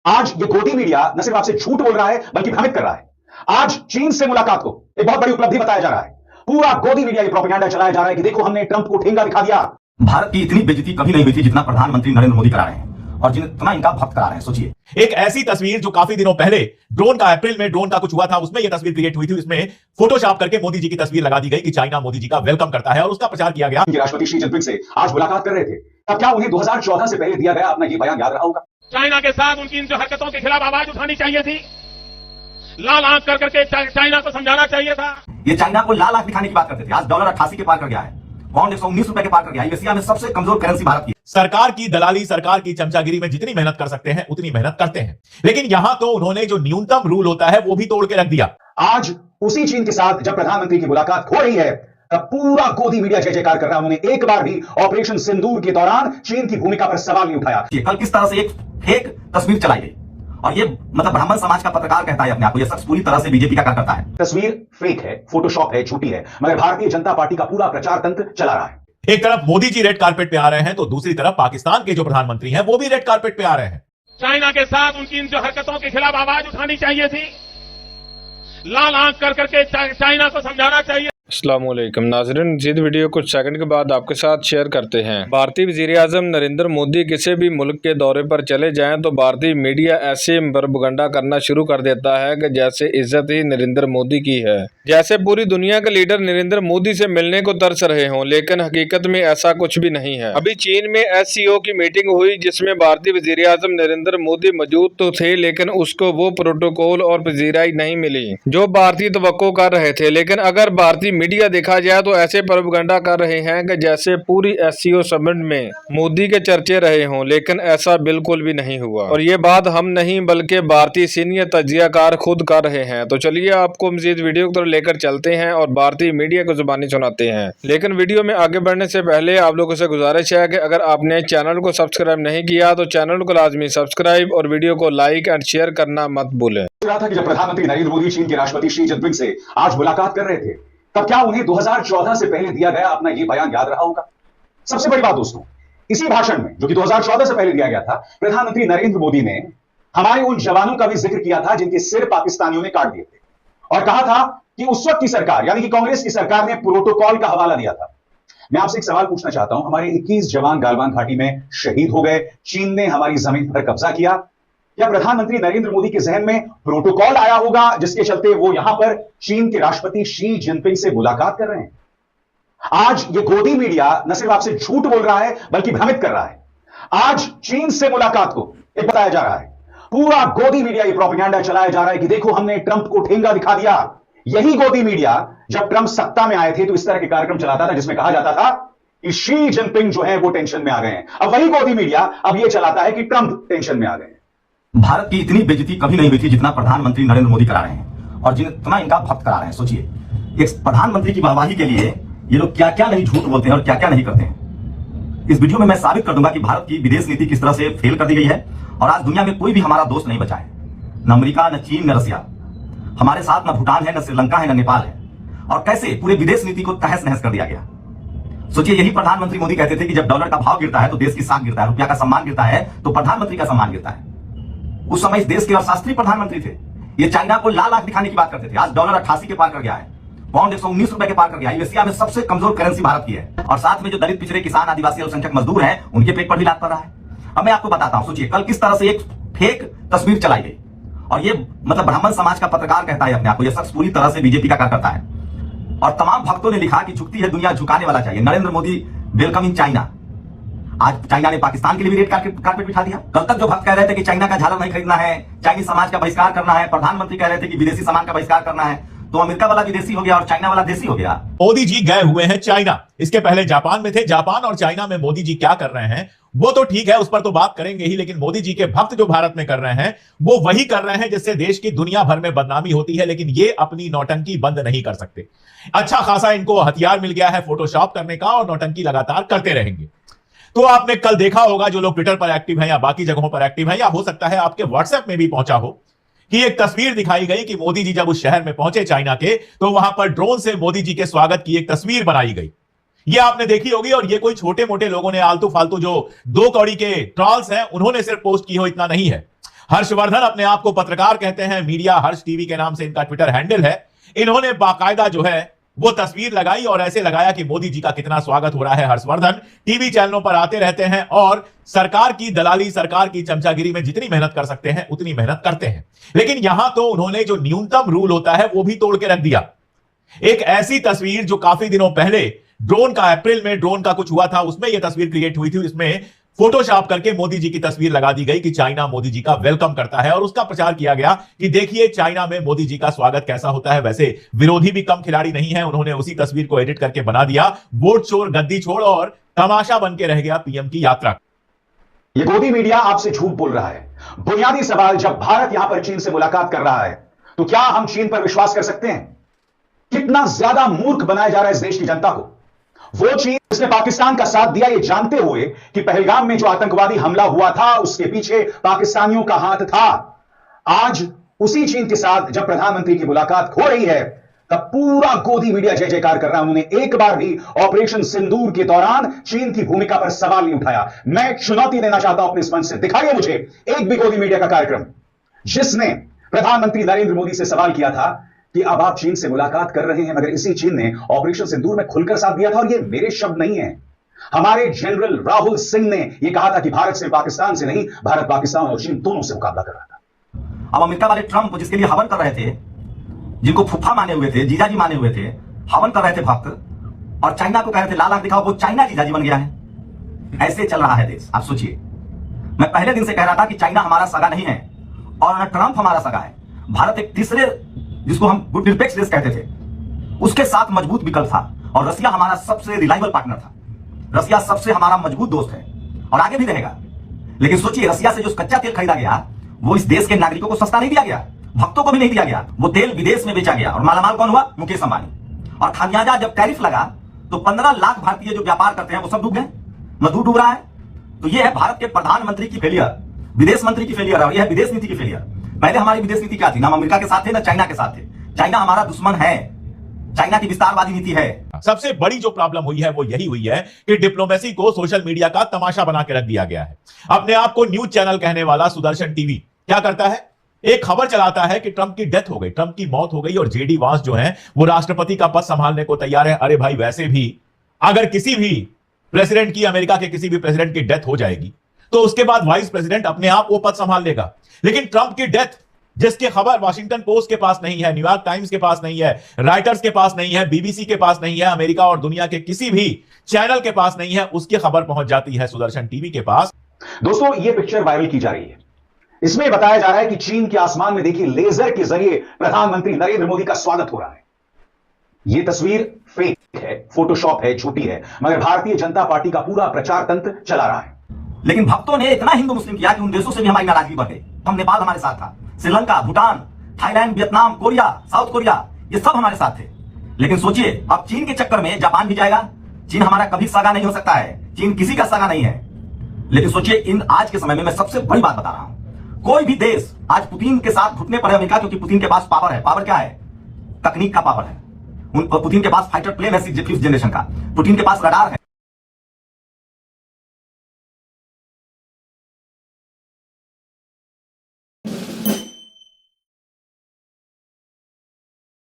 आज ये गोदी मीडिया न सिर्फ आपसे झूठ बोल रहा है बल्कि भ्रमित कर रहा है। आज चीन से मुलाकात को एक बहुत बड़ी उपलब्धि बताया जा रहा है। पूरा गोदी मीडिया ये प्रोपेगेंडा चलाया जा रहा है कि देखो हमने ट्रंप को ठेंगा दिखा दिया। भारत की इतनी बेइज्जती कभी नहीं हुई थी जितना प्रधानमंत्री नरेंद्र मोदी करा रहे हैं और जितना इनका भक्त करा रहे हैं। सोचिए, एक ऐसी तस्वीर जो काफी दिनों पहले अप्रैल में ड्रोन का कुछ हुआ था, उसमें यह तस्वीर क्रिएट हुई थी। इसमें फोटोशॉप करके मोदी जी की तस्वीर लगा दी गई कि चाइना मोदी जी का वेलकम करता है और उसका प्रचार किया गया। राष्ट्रपति शी जिनपिंग से आज मुलाकात कर रहे थे, तब क्या उन्हें 2014 से पहले दिया गया अपना ये बयान याद रहा होगा? चाइना के साथ उनकी इन जो हरकतों के खिलाफ आवाज उठानी चाहिए थी, लाल आंख कर करके चाइना को समझाना चाहिए था। ये चाइना को लाल आंख दिखाने की बात करते थे। आज डॉलर 88 के पार कर गया है, पाउंड 119 रुपए के पार कर गया है। एशिया में सबसे कमजोर करेंसी भारत की। सरकार की दलाली, सरकार की चमचागिरी में जितनी मेहनत कर सकते हैं उतनी मेहनत करते हैं, लेकिन यहां तो उन्होंने जो न्यूनतम रूल होता है वो भी तोड़ के रख दिया। आज उसी चीन के साथ जब प्रधानमंत्री की मुलाकात हो रही है, तब पूरा गोदी मीडिया जय जयकार कर रहा है। उन्होंने एक बार भी ऑपरेशन सिंदूर के दौरान चीन की भूमिका पर सवाल नहीं उठाया। कल किस तरह से एक फेक तस्वीर चलाई गई और ये ब्राह्मण समाज का पत्रकार कहता है अपने आप को, ये शख्स पूरी तरह से बीजेपी का कार्यकर्ता है। तस्वीर फेक है, फोटोशॉप है, झूठी है, मगर भारतीय जनता पार्टी का पूरा प्रचार तंत्र चला रहा है। एक तरफ मोदी जी रेड कारपेट पे आ रहे हैं तो दूसरी तरफ पाकिस्तान के जो प्रधानमंत्री हैं वो भी रेड कारपेट पे आ रहे हैं। चाइना के साथ उनकी इन जो हरकतों के खिलाफ आवाज उठानी चाहिए थी, लाल आंख कर करके चाइना को समझाना चाहिए। अस्सलामुअलैकुम नाज़रीन, मज़ीद वीडियो कुछ सेकंड के बाद आपके साथ शेयर करते हैं। भारतीय वज़ीर-ए-आज़म नरेंद्र मोदी किसी भी मुल्क के दौरे पर चले जाएं तो भारतीय मीडिया ऐसे प्रोपेगेंडा करना शुरू कर देता है कि जैसे इज्जत ही नरेंद्र मोदी की है, जैसे पूरी दुनिया के लीडर नरेंद्र मोदी से मिलने को तरस रहे हों, लेकिन हकीकत में ऐसा कुछ भी नहीं है। अभी चीन में SCO की मीटिंग हुई जिसमें भारतीय वज़ीर-ए-आज़म नरेंद्र मोदी मौजूद तो थे, लेकिन उसको वो प्रोटोकॉल और पजीराई नहीं मिली जो भारतीय तवक्को कर रहे थे। लेकिन अगर भारतीय मीडिया देखा जाए तो ऐसे प्रोपेगेंडा कर रहे हैं कि जैसे पूरी SCO समिट में मोदी के चर्चे रहे हों, लेकिन ऐसा बिल्कुल भी नहीं हुआ। और ये बात हम नहीं बल्कि भारतीय सीनियर तज्जियाकार खुद कर रहे हैं। तो चलिए आपको मजीद वीडियो को लेकर चलते हैं और भारतीय मीडिया को जुबानी सुनाते हैं। लेकिन वीडियो में आगे बढ़ने से पहले आप लोगों से गुजारिश है कि अगर आपने चैनल को सब्सक्राइब नहीं किया तो चैनल को लाजमी सब्सक्राइब और वीडियो को लाइक एंड शेयर करना मत भूलें। रहा था कि जब प्रधानमंत्री नरेंद्र मोदी चीन के राष्ट्रपति शी जिनपिंग से आज मुलाकात कर रहे थे, तब क्या उन्हें 2014 से पहले दिया गया अपना यह बयान याद रहा होगा? सबसे बड़ी बात दोस्तों, इसी भाषण में जो कि 2014 से पहले दिया गया था, प्रधानमंत्री नरेंद्र मोदी ने हमारे उन जवानों का भी जिक्र किया था जिनके सिर पाकिस्तानियों ने काट दिए थे और कहा था कि उस वक्त की सरकार यानी कि कांग्रेस की सरकार ने प्रोटोकॉल का हवाला दिया था। मैं आपसे एक सवाल पूछना चाहता हूं, हमारे 21 जवान गालवान घाटी में शहीद हो गए, चीन ने हमारी जमीन पर कब्जा किया, क्या प्रधानमंत्री नरेंद्र मोदी के जहन में प्रोटोकॉल आया होगा जिसके चलते वो यहां पर चीन के राष्ट्रपति शी जिनपिंग से मुलाकात कर रहे हैं? आज ये गोदी मीडिया न सिर्फ आपसे झूठ बोल रहा है बल्कि भ्रमित कर रहा है। आज चीन से मुलाकात को एक बताया जा रहा है। पूरा गोदी मीडिया ये प्रोपेगेंडा चलाया जा रहा है कि देखो हमने ट्रंप को ठेंगा दिखा दिया। यही गोदी मीडिया जब ट्रंप सत्ता में आए थे तो इस तरह के कार्यक्रम चलाता था जिसमें कहा जाता था कि शी जिनपिंग जो है वो टेंशन में आ गए हैं। अब वही गोदी मीडिया अब ये चलाता है कि ट्रंप टेंशन में आ गए हैं। भारत की इतनी बेइज्जती कभी नहीं हुई थी जितना प्रधानमंत्री नरेंद्र मोदी करा रहे हैं और जितना इनका भक्त करा रहे हैं। सोचिए, एक प्रधानमंत्री की वाहवाही के लिए ये लोग क्या क्या नहीं झूठ बोलते हैं और क्या क्या नहीं करते हैं। इस वीडियो में मैं साबित कर दूंगा कि भारत की विदेश नीति किस तरह से फेल कर दी गई है और आज दुनिया में कोई भी हमारा दोस्त नहीं बचा है। न अमेरिका, न चीन, न रसिया हमारे साथ, न भूटान है, न श्रीलंका है, न नेपाल है। और कैसे पूरे विदेश नीति को तहस नहस कर दिया गया। सोचिए, यही प्रधानमंत्री मोदी कहते थे कि जब डॉलर का भाव गिरता है तो देश की साख गिरता है, रुपया का सम्मान गिरता है तो प्रधानमंत्री का सम्मान गिरता है। उस समय इस देश के अर्थशास्त्री प्रधानमंत्री थे। ये चाइना को लाल आंख दिखाने की बात करते थे। आज डॉलर 88 के पार कर गया है, पाउंड 119 रुपए के पार कर गया है। एशिया में सबसे कमजोर करेंसी भारत की है और साथ में जो दलित, पिछड़े, किसान, आदिवासी, अल्पसंख्यक मजदूर हैं उनके पेट पर भी लात पड़ रहा है। अब मैं आपको बताता हूं, सोचिए, कल किस तरह से एक फेक तस्वीर चलाई गई और ये ब्राह्मण समाज का पत्रकार कहता है अपने आप को, ये शख्स पूरी तरह से बीजेपी का कार्यकर्ता है। और तमाम भक्तों ने लिखा कि झुकती है दुनिया, झुकाने वाला चाहिए। Narendra Modi welcome in China. आज चाइना ने पाकिस्तान के लिए भी रेड कारपेट बिठा दिया। कल तक जो भक्त कह रहे थे कि चाइना का झालर नहीं खरीदना है, चाइनीज समाज का बहिष्कार करना है, प्रधानमंत्री कह रहे थे कि विदेशी सामान का बहिष्कार करना है, तो अमेरिका वाला विदेशी हो गया और चाइना वाला देसी हो गया। मोदी जी गए हुए हैं चाइना, इसके पहले जापान में थे। जापान और चाइना में मोदी जी क्या कर रहे हैं वो तो ठीक है, उस पर तो बात करेंगे ही, लेकिन मोदी जी के भक्त जो भारत में कर रहे हैं वो वही कर रहे हैं जिससे देश की दुनिया भर में बदनामी होती है, लेकिन ये अपनी नौटंकी बंद नहीं कर सकते। अच्छा खासा इनको हथियार मिल गया है फोटोशॉप करने का और नौटंकी लगातार करते रहेंगे। तो आपने कल देखा होगा, जो लोग ट्विटर पर एक्टिव हैं या बाकी जगहों पर एक्टिव हैं, या हो सकता है आपके व्हाट्सएप में भी पहुंचा हो, कि एक तस्वीर दिखाई गई कि मोदी जी जब उस शहर में पहुंचे चाइना के, तो वहां पर ड्रोन से मोदी जी के स्वागत की एक तस्वीर बनाई गई। ये आपने देखी होगी और ये कोई छोटे मोटे लोगों ने आलतू फालतू जो 2 कौड़ी के ट्रॉल्स हैं उन्होंने सिर्फ पोस्ट की हो, इतना नहीं है। हर्षवर्धन अपने आप को पत्रकार कहते हैं, मीडिया हर्ष टीवी के नाम से इनका ट्विटर हैंडल है। इन्होंने बाकायदा जो है वो तस्वीर लगाई और ऐसे लगाया कि मोदी जी का कितना स्वागत हो रहा है। हर्षवर्धन टीवी चैनलों पर आते रहते हैं और सरकार की दलाली, सरकार की चमचागिरी में जितनी मेहनत कर सकते हैं उतनी मेहनत करते हैं। लेकिन यहां तो उन्होंने जो न्यूनतम रूल होता है वो भी तोड़ के रख दिया। एक ऐसी तस्वीर जो काफी दिनों पहले ड्रोन का, अप्रैल में ड्रोन का कुछ हुआ था, उसमें यह तस्वीर क्रिएट हुई थी। इसमें फोटोशॉप करके मोदी जी की तस्वीर लगा दी गई कि चाइना मोदी जी का वेलकम करता है और उसका प्रचार किया गया कि देखिए चाइना में मोदी जी का स्वागत कैसा होता है। वैसे विरोधी भी कम खिलाड़ी नहीं है, उन्होंने उसी तस्वीर को एडिट करके बना दिया वोट चोर, गद्दी छोड़ और तमाशा बन के रह गया पीएम की यात्रा। ये गोदी मीडिया आपसे झूठ बोल रहा है। बुनियादी सवाल, जब भारत यहां पर चीन से मुलाकात कर रहा है तो क्या हम चीन पर विश्वास कर सकते हैं? कितना ज्यादा मूर्ख बनाया जा रहा है इस देश की जनता को। वो चीन जिसने पाकिस्तान का साथ दिया, ये जानते हुए कि पहलगाम में जो आतंकवादी हमला हुआ था उसके पीछे पाकिस्तानियों का हाथ था। आज उसी चीन के साथ जब प्रधानमंत्री की मुलाकात हो रही है तब पूरा गोदी मीडिया जय जयकार कर रहा है। उन्होंने एक बार भी ऑपरेशन सिंदूर के दौरान चीन की भूमिका पर सवाल नहीं उठाया। मैं चुनौती देना चाहता हूं अपने इस मंच से, दिखाइए मुझे एक भी गोदी मीडिया का कार्यक्रम जिसने प्रधानमंत्री नरेंद्र मोदी से सवाल किया था कि अब आप चीन से मुलाकात कर रहे हैं, मगर इसी चीन ने ऑपरेशन सिंदूर में खुलकर साथ दिया था। और ये मेरे शब्द नहीं है, हमारे जनरल राहुल सिंह ने यह कहा था कि भारत से पाकिस्तान से नहीं, भारत पाकिस्तान और चीन दोनों से मुकाबला कर रहा था। अब अमेरिका वाले ट्रंप जिसके लिए हवन कर रहे थे, जिनको फुफ्फा माने हुए थे, जीजाजी माने हुए थे, हवन कर रहे थे भक्त, और चाइना को कह रहे थे लाल आंख दिखाओ, वो चाइना जीजाजी बन गया है। ऐसे चल रहा है देश। आप सोचिए, मैं पहले दिन से कह रहा था कि चाइना हमारा सगा नहीं है और ट्रंप हमारा सगा है। भारत एक तीसरे, जिसको हम गुड निरपेक्ष देश कहते थे, उसके साथ मजबूत विकल्प था और रसिया हमारा सबसे रिलायबल पार्टनर था। रसिया सबसे हमारा मजबूत दोस्त है और आगे भी रहेगा। लेकिन सोचिए, रसिया से जो कच्चा तेल खरीदा गया वो इस देश के नागरिकों को सस्ता नहीं दिया गया, भक्तों को भी नहीं दिया गया। वो तेल विदेश में बेचा गया और मालामाल कौन हुआ? मुकेश अंबानी। और खामियाजा जब टैरिफ लगा तो 15 लाख भारतीय जो व्यापार करते हैं वो सब डूब गए, मजदूर डूब रहा है। तो ये है भारत के प्रधानमंत्री की फेलियर, विदेश मंत्री की फेलियर और यह है विदेश नीति की फेलियर। पहले हमारी विदेश नीति क्या थी? ना हम अमेरिका के साथ थे ना चाइना के साथ थे। चाइना हमारा दुश्मन है, चाइना की विस्तारवादी नीति है। सबसे बड़ी जो प्रॉब्लम हुई है वो यही हुई है कि डिप्लोमेसी को सोशल मीडिया का तमाशा बना के रख दिया गया है। अपने आप को न्यूज चैनल कहने वाला सुदर्शन टीवी क्या करता है? एक खबर चलाता है कि ट्रंप की डेथ हो गई, ट्रंप की मौत हो गई और जेडी वांस जो है वो राष्ट्रपति का पद संभालने को तैयार है। अरे भाई, वैसे भी अगर किसी भी प्रेसिडेंट की, अमेरिका के किसी भी प्रेसिडेंट की डेथ हो जाएगी तो उसके बाद वाइस प्रेसिडेंट अपने आप वो पद संभाल लेगा। लेकिन ट्रंप की डेथ जिसकी खबर वॉशिंगटन पोस्ट के पास नहीं है, न्यूयॉर्क टाइम्स के पास नहीं है, राइटर्स के पास नहीं है, बीबीसी के पास नहीं है, अमेरिका और दुनिया के किसी भी चैनल के पास नहीं है, उसकी खबर पहुंच जाती है सुदर्शन टीवी के पास। दोस्तों, यह पिक्चर वायरल की जा रही है। इसमें बताया जा रहा है कि चीन के आसमान में देखिए लेजर के जरिए प्रधानमंत्री नरेंद्र मोदी का स्वागत हो रहा है। यह तस्वीर फेक है, फोटोशॉप है, झूठी है, मगर भारतीय जनता पार्टी का पूरा प्रचार तंत्र चला रहा है। लेकिन भक्तों ने इतना हिंदू मुस्लिम किया कि उन देशों से भी हमारी नाराजगी बढ़ गई। हम, नेपाल हमारे साथ था, Sri Lanka, Bhutan, Thailand, Vietnam, Korea, south Korea, ये सब हमारे साथ थे। लेकिन सोचिए, अब चीन के चक्कर में जापान भी जाएगा। चीन हमारा कभी सगा नहीं हो सकता है, चीन किसी का सगा नहीं है। लेकिन सोचिए, इन आज के समय में मैं सबसे बड़ी बात बता रहा हूं, कोई भी देश आज पुतिन के साथ घुटने पर है अमेरिका, क्योंकि पुतिन के पास पावर है। पावर क्या है? तकनीक का पावर है। पुतिन के पास फाइटर प्लेन है 6th जनरेशन का, पुतिन के पास रडार है।